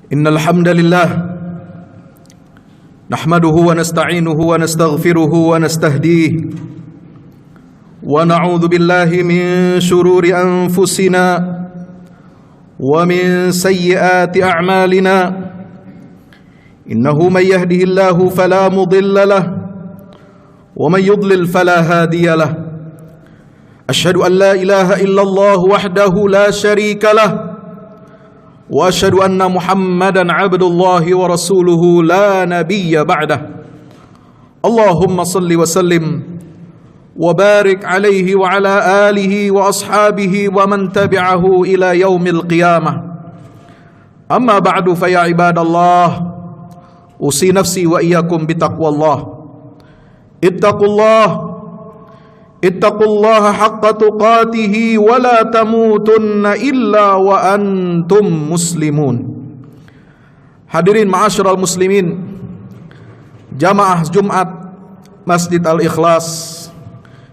Innal hamdalillah nahmaduhu wa nasta'inuhu wa nastaghfiruhu wa nastahdihi wa na'udzu billahi min shururi anfusina wa min sayyiati a'malina innahu man yahdihillahu fala mudilla lahu wa man yudlil fala hadiya lahu asyhadu an la ilaha illallah wahdahu la syarika lahu wa asyhadu anna Muhammadan abdullahi wa rasuluhu la nabiyya ba'dah. Allahumma salli wa sallim wa barik alaihi wa ala alihi wa ashabihi wa man tabi'ahu ila yaumil qiyamah. Amma ba'du fa ya ibadallah, usi nafsi wa iyyakum bitaqwallah. Ittaqullaha haqqa tuqatihi wa la tamutunna illa wa antum muslimun. Hadirin ma'asyiral muslimin, jamaah Jumat Masjid Al-Ikhlas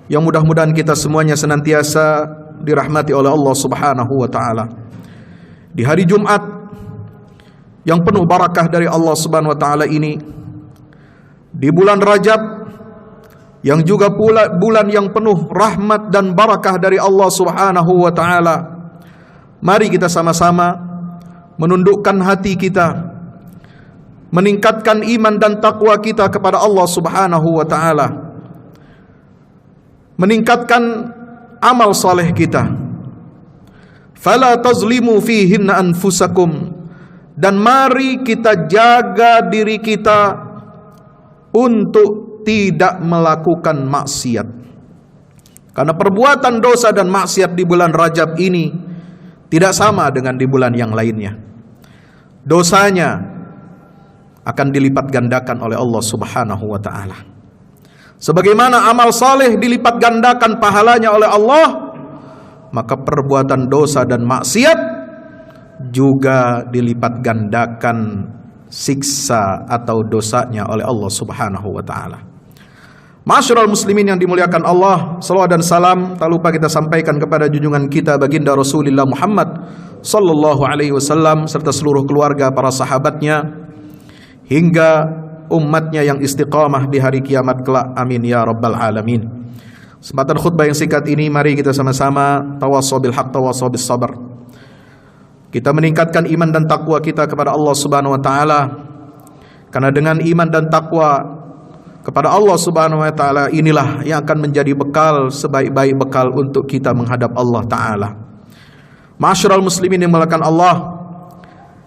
yang mudah-mudahan kita semuanya senantiasa dirahmati oleh Allah Subhanahu wa taala. Di hari Jumat yang penuh barakah dari Allah Subhanahu wa taala ini, di bulan Rajab yang juga pula bulan yang penuh rahmat dan barakah dari Allah Subhanahu wa taala, mari kita sama-sama menundukkan hati kita, meningkatkan iman dan takwa kita kepada Allah Subhanahu wa taala, meningkatkan amal saleh kita. Fala tazlimu fihinna anfusakum, dan mari kita jaga diri kita untuk tidak melakukan maksiat. Karena perbuatan dosa dan maksiat di bulan Rajab ini tidak sama dengan di bulan yang lainnya. Dosanya akan dilipat gandakan oleh Allah Subhanahu wa taala. Sebagaimana amal saleh dilipat gandakan pahalanya oleh Allah, maka perbuatan dosa dan maksiat juga dilipat gandakan siksa atau dosanya oleh Allah Subhanahu wa taala. Ma'asyiral muslimin yang dimuliakan Allah, salawat dan salam tak lupa kita sampaikan kepada junjungan kita baginda Rasulullah Muhammad sallallahu alaihi wasallam serta seluruh keluarga, para sahabatnya hingga umatnya yang istiqamah di hari kiamat kelak. Amin ya rabbal alamin. Kesempatan khutbah yang singkat ini, mari kita sama-sama tawassaw bil haq tawassaw bis sabr. Kita meningkatkan iman dan takwa kita kepada Allah Subhanahu wa taala. Karena dengan iman dan takwa kepada Allah Subhanahu wa taala inilah yang akan menjadi bekal, sebaik-baik bekal untuk kita menghadap Allah taala. Ma'asyiral muslimin yang dimuliakan Allah,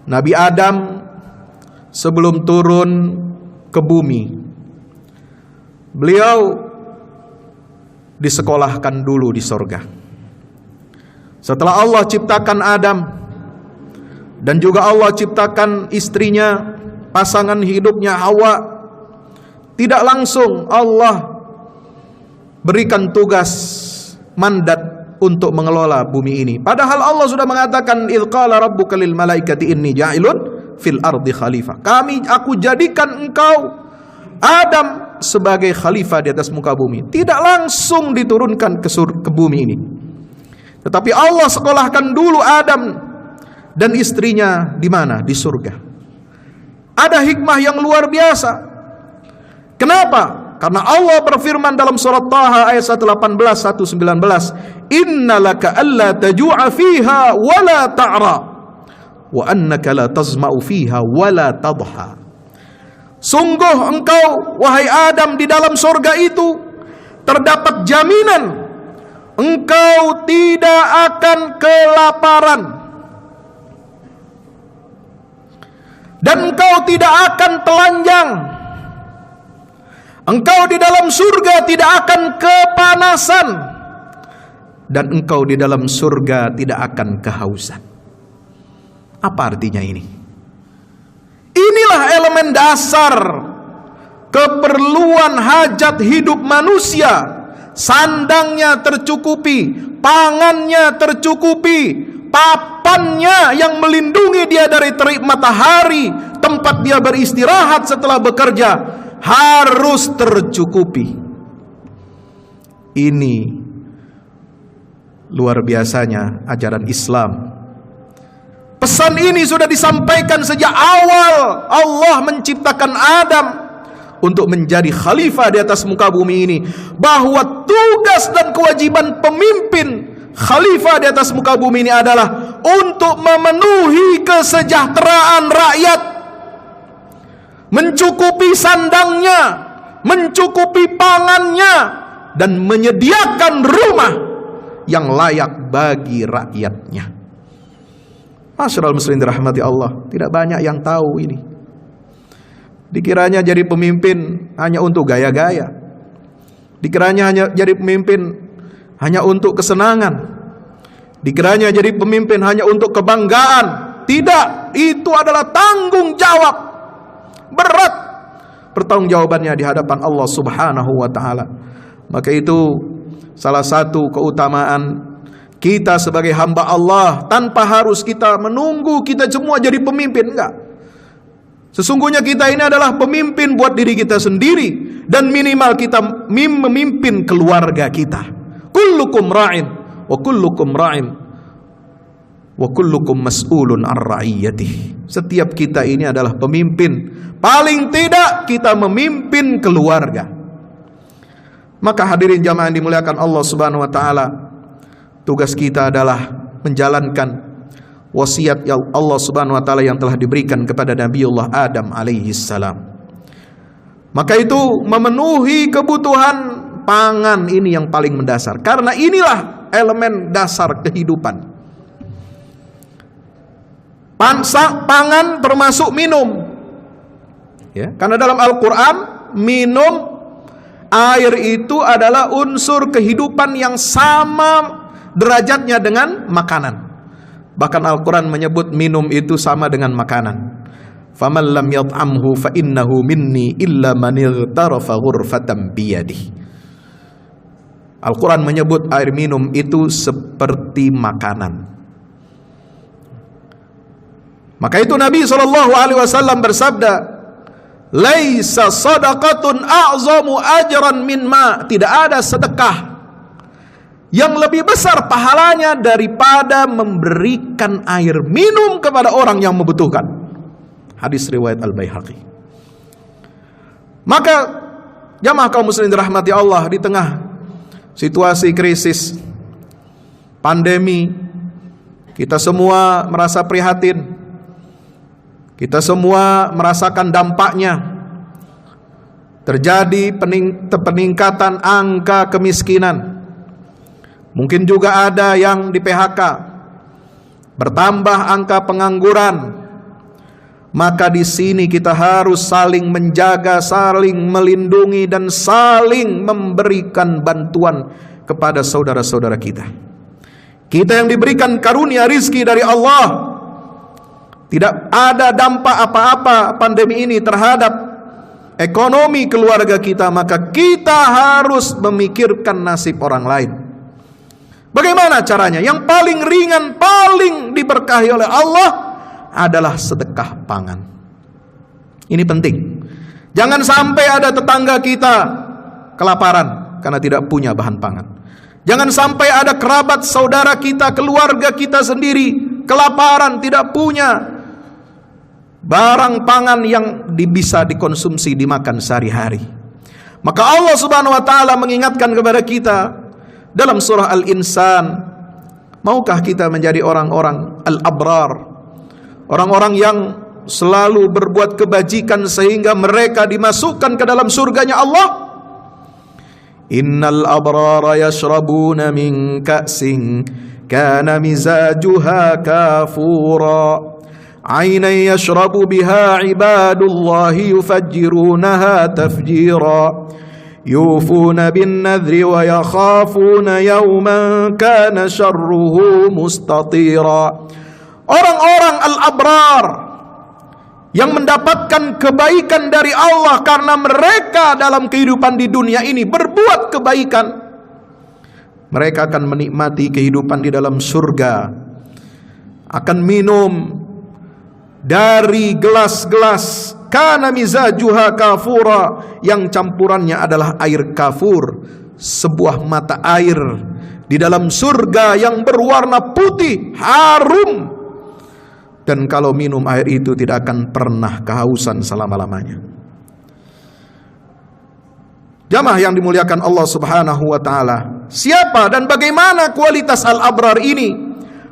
Nabi Adam sebelum turun ke bumi, beliau disekolahkan dulu di sorga. Setelah Allah ciptakan Adam dan juga Allah ciptakan istrinya, pasangan hidupnya Hawa, tidak langsung Allah berikan tugas mandat untuk mengelola bumi ini. Padahal Allah sudah mengatakan, idz qala rabbuka lil malaikati inni ja'ilun fil ardi khalifah. Aku jadikan engkau Adam sebagai khalifah di atas muka bumi. Tidak langsung diturunkan ke bumi ini. Tetapi Allah sekolahkan dulu Adam dan istrinya di mana? Di surga. Ada hikmah yang luar biasa. Kenapa? Karena Allah berfirman dalam surat Taha ayat 118, 119, innalaka alla taju'a fiha wa la ta'ra wa annaka la tazma'u fiha wa la tadha. Sungguh engkau wahai Adam di dalam surga itu terdapat jaminan engkau tidak akan kelaparan dan engkau tidak akan telanjang. Engkau di dalam surga tidak akan kepanasan, dan engkau di dalam surga tidak akan kehausan. Apa artinya ini? Inilah elemen dasar keperluan hajat hidup manusia. Sandangnya tercukupi, pangannya tercukupi, papannya yang melindungi dia dari terik matahari, tempat dia beristirahat setelah bekerja harus tercukupi. Ini luar biasanya ajaran Islam Pesan ini sudah disampaikan sejak awal Allah menciptakan Adam untuk menjadi khalifah di atas muka bumi ini, bahwa tugas dan kewajiban pemimpin khalifah di atas muka bumi ini adalah untuk memenuhi kesejahteraan rakyat, mencukupi sandangnya, mencukupi pangannya, dan menyediakan rumah yang layak bagi rakyatnya. Masyarul muslimin dirahmati Allah, tidak banyak yang tahu ini. Dikiranya jadi pemimpin hanya untuk gaya-gaya. Dikiranya hanya jadi pemimpin hanya untuk kesenangan. Dikiranya jadi pemimpin hanya untuk kebanggaan. Tidak, itu adalah tanggung jawab berat, pertanggungjawabannya di hadapan Allah Subhanahu wa taala. Maka itu salah satu keutamaan kita sebagai hamba Allah, tanpa harus kita menunggu kita semua jadi pemimpin, enggak. Sesungguhnya kita ini adalah pemimpin buat diri kita sendiri, dan minimal kita memimpin keluarga kita. Kullukum ra'in wa kullukum ra'in wa kullukum mas'ulun ar ra'iyatihi. Setiap kita ini adalah pemimpin. Paling tidak kita memimpin keluarga. Maka hadirin jamaah yang dimuliakan Allah Subhanahu wa taala, tugas kita adalah menjalankan wasiat Allah Subhanahu wa taala yang telah diberikan kepada Nabiullah Adam alaihi salam. Maka itu memenuhi kebutuhan pangan ini yang paling mendasar, karena inilah elemen dasar kehidupan. Pangan termasuk minum. Ya, karena dalam Al-Qur'an minum, air itu adalah unsur kehidupan yang sama derajatnya dengan makanan. Bahkan Al-Quran menyebut minum itu sama dengan makanan. فَمَنْ لَمْ يَطْعَمْهُ فَإِنَّهُ مِنِّي إِلَّا مَنِ اغْتَرَفَ غُرْفَةً بِيَدِهِ. Al-Quran menyebut air minum itu seperti makanan. Maka itu Nabi SAW bersabda, "Laisa sadaqatun a'zamu ajran min ma." Tidak ada sedekah yang lebih besar pahalanya daripada memberikan air minum kepada orang yang membutuhkan. Hadis riwayat Al-Baihaqi. Maka jamaah kaum muslimin dirahmati Allah, di tengah situasi krisis pandemi, kita semua merasa prihatin. Kita semua merasakan dampaknya. Terjadi peningkatan angka kemiskinan. Mungkin juga ada yang di PHK, bertambah angka pengangguran. Maka di sini kita harus saling menjaga, saling melindungi, dan saling memberikan bantuan kepada saudara-saudara kita. Kita yang diberikan karunia rizki dari Allah, tidak ada dampak apa-apa pandemi ini terhadap ekonomi keluarga kita, maka kita harus memikirkan nasib orang lain. Bagaimana caranya? Yang paling ringan, paling diberkahi oleh Allah adalah sedekah pangan. Ini penting. Jangan sampai ada tetangga kita kelaparan karena tidak punya bahan pangan. Jangan sampai ada kerabat saudara kita, keluarga kita sendiri kelaparan, tidak punya barang pangan yang bisa dikonsumsi, dimakan sehari-hari. Maka Allah Subhanahu wa taala mengingatkan kepada kita dalam surah Al-Insan, maukah kita menjadi orang-orang al-abrar, orang-orang yang selalu berbuat kebajikan sehingga mereka dimasukkan ke dalam surganya Allah? Innal abrara yashrabuna min ka'sin kana mizajuha kafura aynan yashrabu biha ibadullahi yufajjirunaha tafjira yufuna bin nadhri wa yakhafuna yawman kana syarruhu mustatira. Orang-orang al-abrar yang mendapatkan kebaikan dari Allah karena mereka dalam kehidupan di dunia ini berbuat kebaikan, mereka akan menikmati kehidupan di dalam surga, akan minum dari gelas-gelas kana mizajuha kafura, yang campurannya adalah air kafur, sebuah mata air di dalam surga yang berwarna putih harum. Dan kalau minum air itu tidak akan pernah kehausan selama-lamanya. Jamaah yang dimuliakan Allah Subhanahu wa taala, siapa dan bagaimana kualitas al-abrar ini?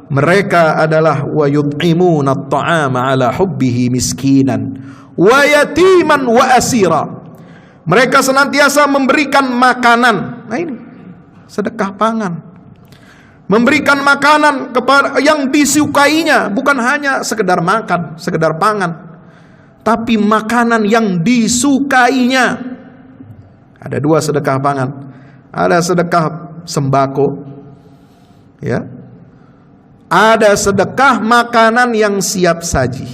Mereka adalah wa yut'imuna at-ta'ama 'ala hubbihi miskinan wa yatiman wa asira. Mereka senantiasa memberikan makanan. Nah ini sedekah pangan. Memberikan makanan kepada yang disukainya, bukan hanya sekedar makan, sekedar pangan, tapi makanan yang disukainya. Ada dua sedekah pangan. Ada sedekah sembako, ya. Ada sedekah makanan yang siap saji.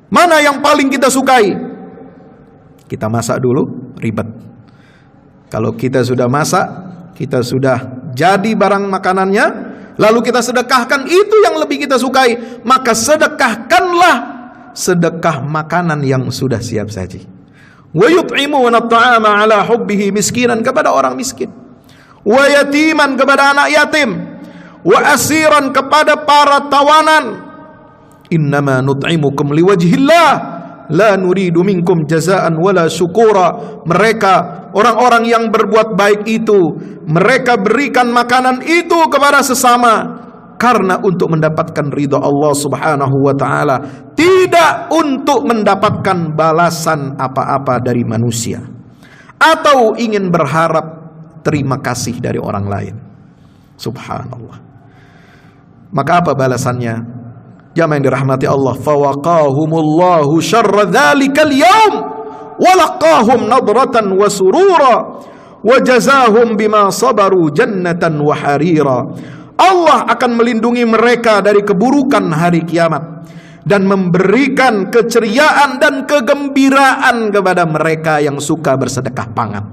Mana yang paling kita sukai? Kita masak dulu, ribet. Kalau kita sudah masak, kita sudah jadi barang makanannya, lalu kita sedekahkan, itu yang lebih kita sukai. Maka sedekahkanlah sedekah makanan yang sudah siap saji. Wa yut'imuna at-ta'ama 'ala hubbihi miskinan, kepada orang miskin. Wa yatiman, kepada anak yatim. Wa asiran, kepada para tawanan. Innama nut'imukum liwajhillah la nuridu minkum jazaan wala syukura. Mereka orang-orang yang berbuat baik itu, mereka berikan makanan itu kepada sesama karena untuk mendapatkan ridha Allah Subhanahu wa taala, tidak untuk mendapatkan balasan apa-apa dari manusia atau ingin berharap terima kasih dari orang lain. Subhanallah. Maka apa balasannya? Jamaah yang dirahmati Allah, fawaqahumullahu syarra dzalikal yaum wa laqahum nadratan wa surura wa jazahum bima sabaru jannatan wa harira. Allah akan melindungi mereka dari keburukan hari kiamat dan memberikan keceriaan dan kegembiraan kepada mereka yang suka bersedekah pangan.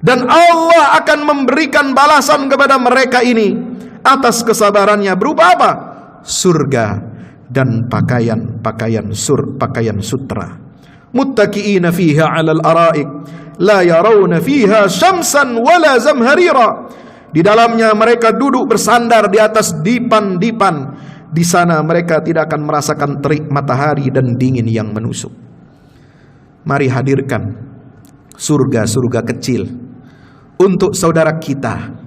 Dan Allah akan memberikan balasan kepada mereka ini atas kesabarannya berupa apa? Surga dan pakaian sutra. Muttaqiina fiha 'alal araik la yarawna fiha syamsan wala zamharira. Di dalamnya mereka duduk bersandar di atas dipan-dipan. Di sana mereka tidak akan merasakan terik matahari dan dingin yang menusuk. Mari hadirkan surga-surga kecil untuk saudara kita.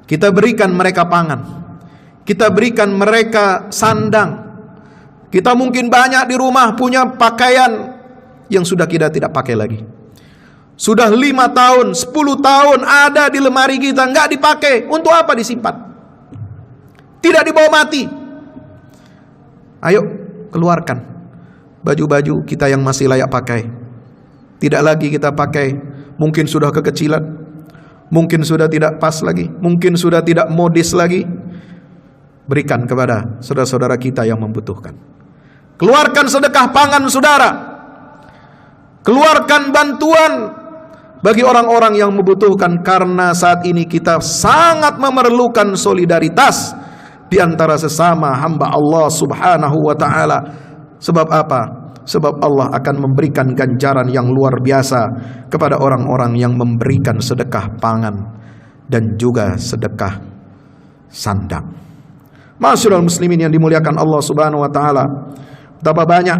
Kita berikan mereka pangan, kita berikan mereka sandang. Kita mungkin banyak di rumah punya pakaian yang sudah kita tidak pakai lagi. Sudah 5 tahun, 10 tahun ada di lemari kita, nggak dipakai. Untuk apa disimpan? Tidak dibawa mati. Ayo keluarkan baju-baju kita yang masih layak pakai. Tidak lagi kita pakai, mungkin sudah kekecilan, mungkin sudah tidak pas lagi, mungkin sudah tidak modis lagi. Berikan kepada saudara-saudara kita yang membutuhkan. Keluarkan sedekah pangan saudara. Keluarkan bantuan bagi orang-orang yang membutuhkan, karena saat ini kita sangat memerlukan solidaritas di antara sesama hamba Allah Subhanahu wa taala. Sebab apa? Sebab Allah akan memberikan ganjaran yang luar biasa kepada orang-orang yang memberikan sedekah pangan dan juga sedekah sandang. Ma'asyiral muslimin yang dimuliakan Allah Subhanahu wa taala, betapa banyak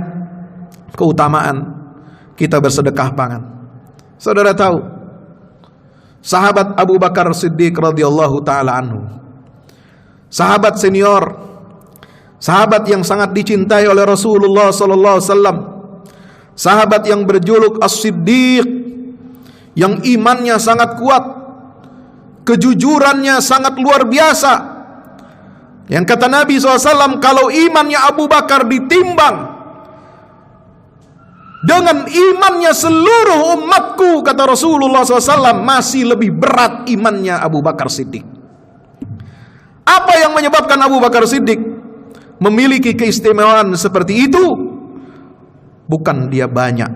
keutamaan kita bersedekah pangan. Saudara tahu, sahabat Abu Bakar Siddiq radhiyallahu taala anhu, sahabat senior, sahabat yang sangat dicintai oleh Rasulullah sallallahu alaihi wasallam, sahabat yang berjuluk As-Siddiq, yang imannya sangat kuat, kejujurannya sangat luar biasa. Yang kata Nabi SAW, kalau imannya Abu Bakar ditimbang dengan imannya seluruh umatku, kata Rasulullah SAW, masih lebih berat imannya Abu Bakar Siddiq. Apa yang menyebabkan Abu Bakar Siddiq memiliki keistimewaan seperti itu? Bukan dia banyak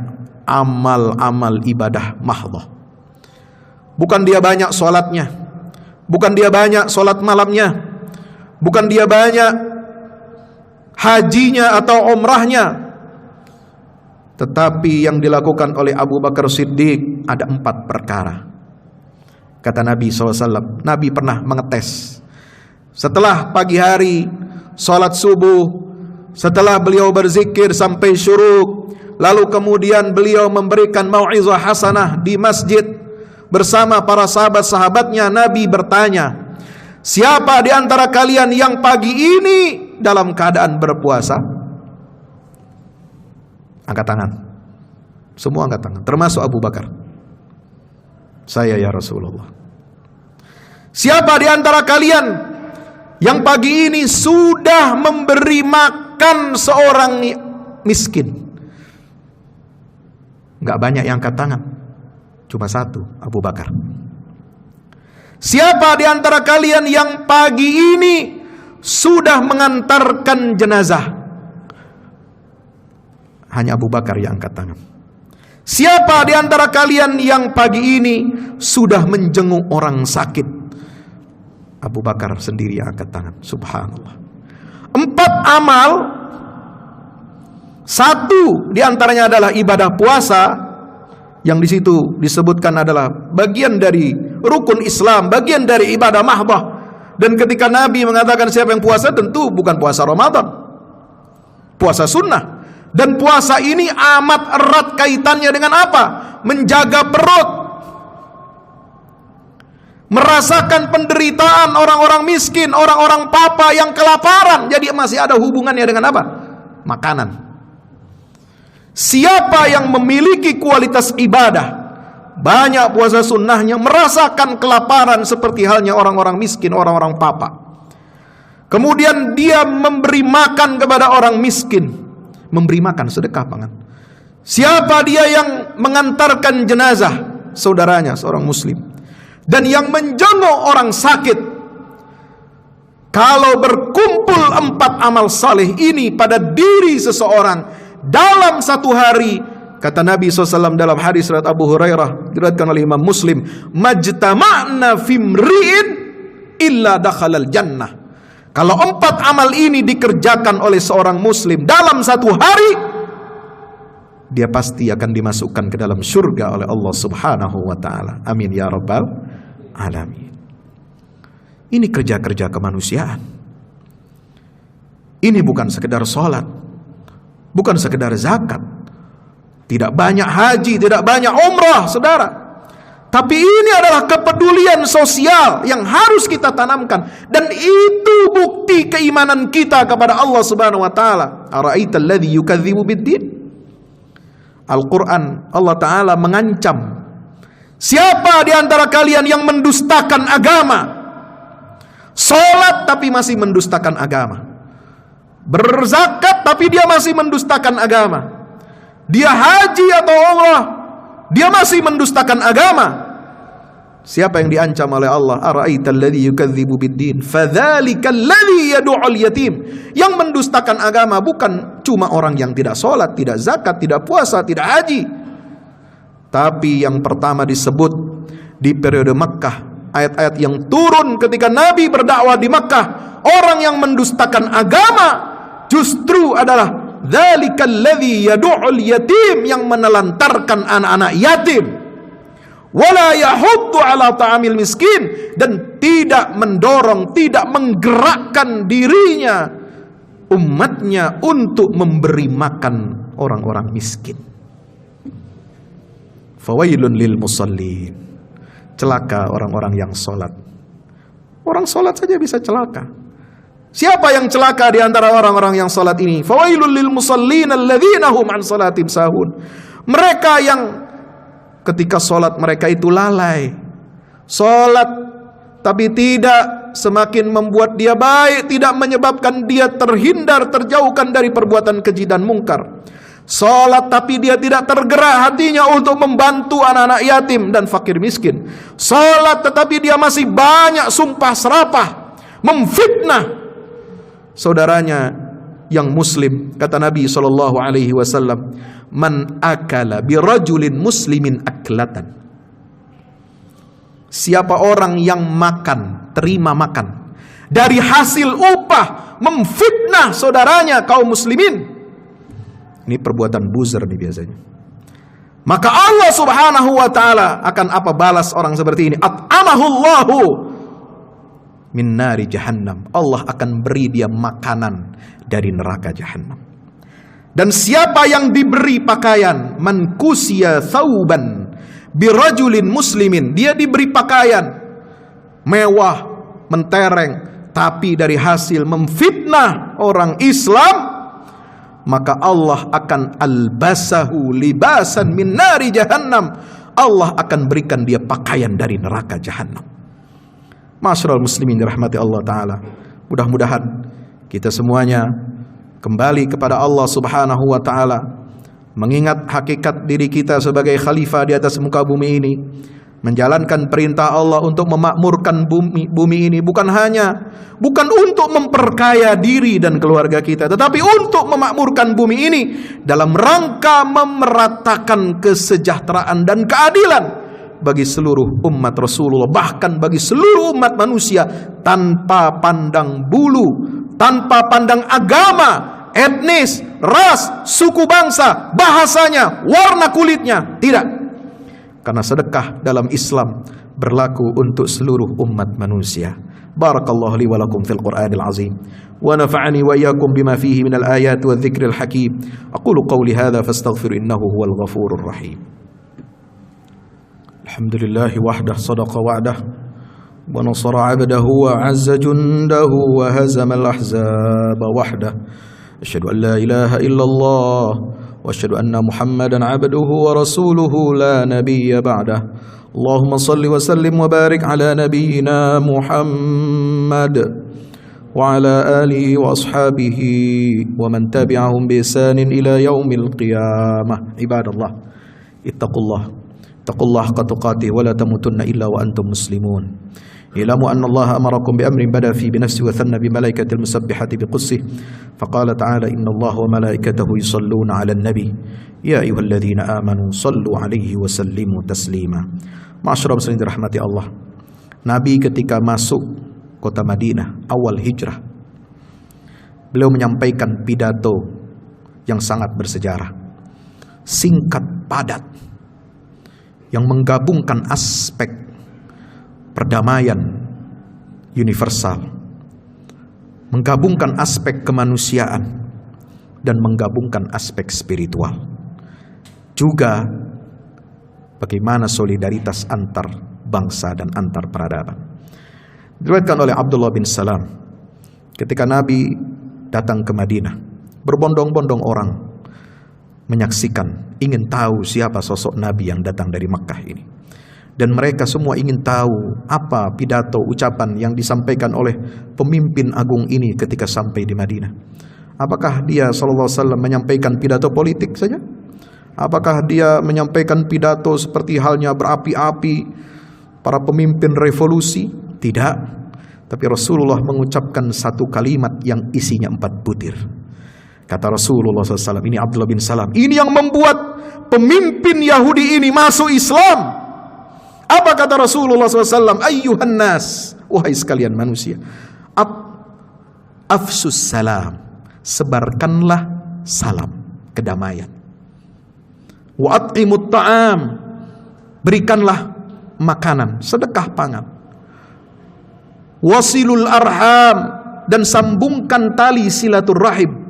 amal-amal ibadah mahdhah, bukan dia banyak sholatnya, bukan dia banyak sholat malamnya, bukan dia banyak hajinya atau umrahnya. Tetapi yang dilakukan oleh Abu Bakar Siddiq ada 4 perkara. Kata Nabi SAW, Nabi pernah mengetes. Setelah pagi hari, sholat subuh, Setelah beliau berzikir sampai syuruk, lalu kemudian beliau memberikan mau'izah hasanah di masjid bersama para sahabat-sahabatnya. Nabi bertanya, siapa di antara kalian yang pagi ini dalam keadaan berpuasa? Angkat tangan. Semua angkat tangan, termasuk Abu Bakar. Saya ya Rasulullah. Siapa di antara kalian yang pagi ini sudah memberi makan seorang miskin? Enggak banyak yang angkat tangan, cuma satu, Abu Bakar. Siapa di antara kalian yang pagi ini sudah mengantarkan jenazah? Hanya Abu Bakar yang angkat tangan. Siapa di antara kalian yang pagi ini sudah menjenguk orang sakit? Abu Bakar sendiri yang angkat tangan. Subhanallah. 4 amal, satu di antaranya adalah ibadah puasa, yang di situ disebutkan adalah bagian dari rukun Islam, bagian dari ibadah mahdah. Dan ketika Nabi mengatakan siapa yang puasa, tentu bukan puasa Ramadan, puasa sunnah. Dan puasa ini amat erat kaitannya dengan apa? Menjaga perut, merasakan penderitaan orang-orang miskin, orang-orang papa yang kelaparan. Jadi masih ada hubungannya dengan apa? Makanan. Siapa yang memiliki kualitas ibadah, banyak puasa sunnahnya, merasakan kelaparan seperti halnya orang-orang miskin, orang-orang papa. Kemudian dia memberi makan kepada orang miskin, memberi makan, sedekah pangan. Siapa dia yang mengantarkan jenazah saudaranya, seorang muslim, dan yang menjenguk orang sakit. Kalau berkumpul 4 amal saleh ini pada diri seseorang dalam satu hari, kata Nabi SAW dalam hadis riwayat Abu Hurairah, diriwayatkan oleh Imam Muslim, majtama'na fimri'in illa dakhalal jannah. Kalau 4 amal ini dikerjakan oleh seorang muslim dalam satu hari, dia pasti akan dimasukkan ke dalam surga oleh Allah Subhanahu wa ta'ala. Amin ya rabbal alamin. Ini kerja-kerja kemanusiaan. Ini bukan sekedar sholat, bukan sekedar zakat, tidak banyak haji, tidak banyak umrah, saudara. Tapi ini adalah kepedulian sosial yang harus kita tanamkan, dan itu bukti keimanan kita kepada Allah Subhanahu wa taala. Ara'aital ladzi yukadzibu biddin. Al-Qur'an, Allah taala mengancam, siapa di antara kalian yang mendustakan agama? Salat tapi masih mendustakan agama. Berzakat tapi dia masih mendustakan agama. Dia haji atau umrah, dia masih mendustakan agama. Siapa yang diancam oleh Allah? Ara'aital ladzi yukadzibu biddin fadzalikal ladzi yad'ul yatim. Yang mendustakan agama bukan cuma orang yang tidak sholat, tidak zakat, tidak puasa, tidak haji, tapi yang pertama disebut di periode Makkah, ayat-ayat yang turun ketika Nabi berdakwah di Makkah, orang yang mendustakan agama justru adalah dzalikal ladzi yad'ul yatim, yang menelantarkan anak-anak yatim. Wala yahuddu ala ta'amil miskin, dan tidak mendorong, tidak menggerakkan dirinya, umatnya untuk memberi makan orang-orang miskin. Fawailun lil musallin. Celaka orang-orang yang sholat. Orang sholat saja bisa celaka. Siapa yang celaka di antara orang-orang yang sholat ini? Fawailul lil musallin alladzina hum an sholatim sahun. Mereka yang ketika sholat mereka itu lalai. Sholat tapi tidak semakin membuat dia baik, tidak menyebabkan dia terhindar, terjauhkan dari perbuatan keji dan mungkar. Sholat tapi dia tidak tergerak hatinya untuk membantu anak-anak yatim dan fakir miskin. Sholat tetapi dia masih banyak sumpah serapah, memfitnah saudaranya yang muslim. Kata Nabi SAW, man akala birajulin muslimin aklatan. Siapa orang yang makan, terima makan dari hasil upah, memfitnah saudaranya kaum muslimin, ini perbuatan buzzer nih biasanya, maka Allah Subhanahu wa ta'ala akan apa balas orang seperti ini? At'amahullahu min nari jahannam. Allah akan beri dia makanan dari neraka Jahannam. Dan siapa yang diberi pakaian, man kusiya thauban birajulin muslimin, dia diberi pakaian mewah, mentereng, tapi dari hasil memfitnah orang Islam, maka Allah akan albasahu libasan min nari jahannam. Allah akan berikan dia pakaian dari neraka Jahannam. Ma'asyiral muslimin dirahmati Allah Ta'ala, mudah-mudahan kita semuanya kembali kepada Allah Subhanahu wa Ta'ala, mengingat hakikat diri kita sebagai khalifah di atas muka bumi ini, menjalankan perintah Allah untuk memakmurkan bumi ini, bukan untuk memperkaya diri dan keluarga kita, tetapi untuk memakmurkan bumi ini dalam rangka memeratakan kesejahteraan dan keadilan bagi seluruh umat Rasulullah, bahkan bagi seluruh umat manusia, tanpa pandang bulu, tanpa pandang agama, etnis, ras, suku bangsa, bahasanya, warna kulitnya, tidak. Karena sedekah dalam Islam berlaku untuk seluruh umat manusia. Barakallahu li wa lakum fil Qur'anil azim wa nafa'ani wa iyyakum bima fihi minal ayati wa dzikril hakim. Aqulu qawli hadza fastaghfiru innahu huwal ghafurur rahim. Alhamdulillahi wahdah sadaqa wa'dah wa nasara 'abdahu wa 'azza jundahu wa hazama al-ahzaba wahdah. Asyhadu an la ilaha illallah wa asyhadu anna Muhammadan 'abduhu wa rasuluhu la nabiyya ba'dah. Allahumma salli wa sallim wa barik ala nabiyyina Muhammad wa ala alihi wa ashabihi wa man tabi'ahum bi ihsanin ila yaumil qiyamah. Ibadallah, ittaqullah haqqa tuqatih wa la tamutunna illa wa antum muslimun. Ilamu anna Allah amarakum bi amrin bada fi bi nafsi wa thanna bi malaikatil musabbihati bi qudsih. Faqala ta'ala inna Allah wa malaikatahu yusalluna 'alan nabi ya ayyuhalladzina amanu sallu 'alaihi wa sallimu taslima. Ma'asyiral muslimin dirahmati Allah, Nabi ketika masuk kota Madinah awal hijrah, beliau menyampaikan pidato yang sangat bersejarah, singkat, padat, yang menggabungkan aspek perdamaian universal, menggabungkan aspek kemanusiaan, dan menggabungkan aspek spiritual. Juga bagaimana solidaritas antar bangsa dan antar peradaban. Diriwayatkan oleh Abdullah bin Salam, ketika Nabi datang ke Madinah, berbondong-bondong orang menyaksikan, ingin tahu siapa sosok Nabi yang datang dari Makkah ini. Dan mereka semua ingin tahu apa pidato, ucapan yang disampaikan oleh pemimpin agung ini ketika sampai di Madinah. Apakah dia sallallahu alaihi wasallam menyampaikan pidato politik saja? Apakah dia menyampaikan pidato seperti halnya berapi-api para pemimpin revolusi? Tidak. Tapi Rasulullah mengucapkan satu kalimat yang isinya 4 butir. Kata Rasulullah SAW, ini Abdullah bin Salam, ini yang membuat pemimpin Yahudi ini masuk Islam. Apa kata Rasulullah SAW? Ayyuhan nas, wahai sekalian manusia, afsus salam, sebarkanlah salam, kedamaian. Wa at'imut ta'am, berikanlah makanan, sedekah pangan. Wasilul arham, dan sambungkan tali silaturrahim.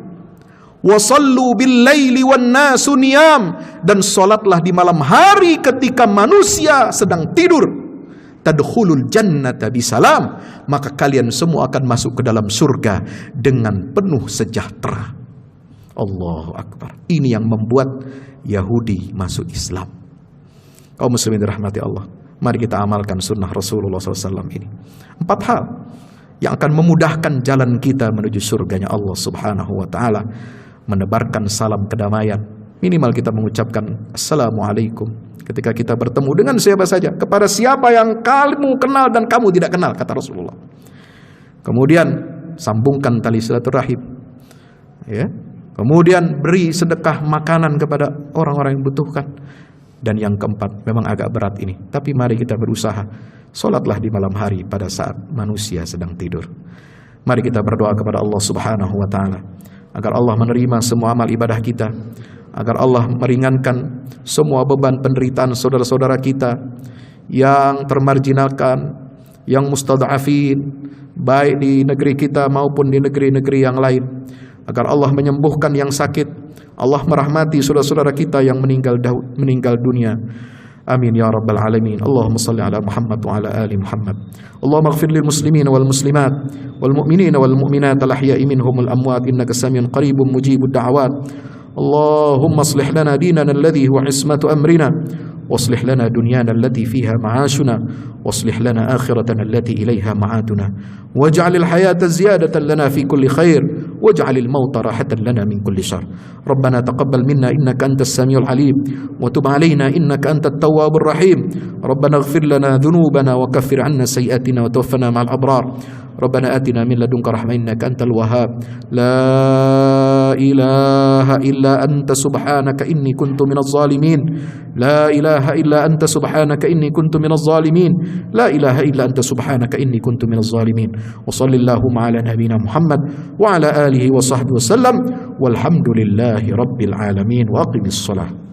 Wasallu bil laili wan nasu niyam, dan salatlah di malam hari ketika manusia sedang tidur. Tadkhulul jannata bisalam, maka kalian semua akan masuk ke dalam surga dengan penuh sejahtera. Allahu akbar. Ini yang membuat Yahudi masuk Islam. Kaum muslimin dirahmati Allah, mari kita amalkan sunnah Rasulullah SAW ini. 4 hal yang akan memudahkan jalan kita menuju surganya Allah Subhanahu wa ta'ala. Menebarkan salam kedamaian, minimal kita mengucapkan assalamualaikum ketika kita bertemu dengan siapa saja, kepada siapa yang kamu kenal dan kamu tidak kenal, kata Rasulullah. Kemudian sambungkan tali silaturahim, ya. Kemudian beri sedekah makanan kepada orang-orang yang membutuhkan. Dan yang keempat, memang agak berat ini, tapi mari kita berusaha. Salatlah di malam hari pada saat manusia sedang tidur. Mari kita berdoa kepada Allah Subhanahu wa ta'ala agar Allah menerima semua amal ibadah kita, agar Allah meringankan semua beban penderitaan saudara-saudara kita yang termarginalkan, yang mustad'afin, baik di negeri kita maupun di negeri-negeri yang lain. agar Allah menyembuhkan yang sakit, Allah merahmati saudara-saudara kita yang meninggal dunia. Amin ya rabbal alamin. Allahumma salli ala Muhammad wa ala ali Muhammad. Allahumma ighfir lil muslimin wal muslimat wal mu'minin wal mu'minat al ahya'i minhum wal amwat innaka samiun qaribun mujibud da'awat. Allahumma aslih lana dinana alladhi huwa ismatu amrina واصلح لنا دنيانا التي فيها معاشنا واصلح لنا آخرتنا التي إليها معادنا واجعل الحياة زيادة لنا في كل خير واجعل الموت راحة لنا من كل شر. ربنا تقبل منا إنك أنت السميع العليم وتب علينا إنك أنت التواب الرحيم. ربنا اغفر لنا ذنوبنا وكفر عنا سيئاتنا وتوفنا مع الأبرار. ربنا آتنا من لدنك رحمة إنك أنت الوهاب. لا إله إلا أنت سبحانك إني كنت من الظالمين. لا إله إلا أنت سبحانك إني كنت من الظالمين. لا إله إلا أنت سبحانك إني كنت من الظالمين. وصل اللهم على نبينا محمد وعلى آله وصحبه وسلم والحمد لله رب العالمين وأقم الصلاة.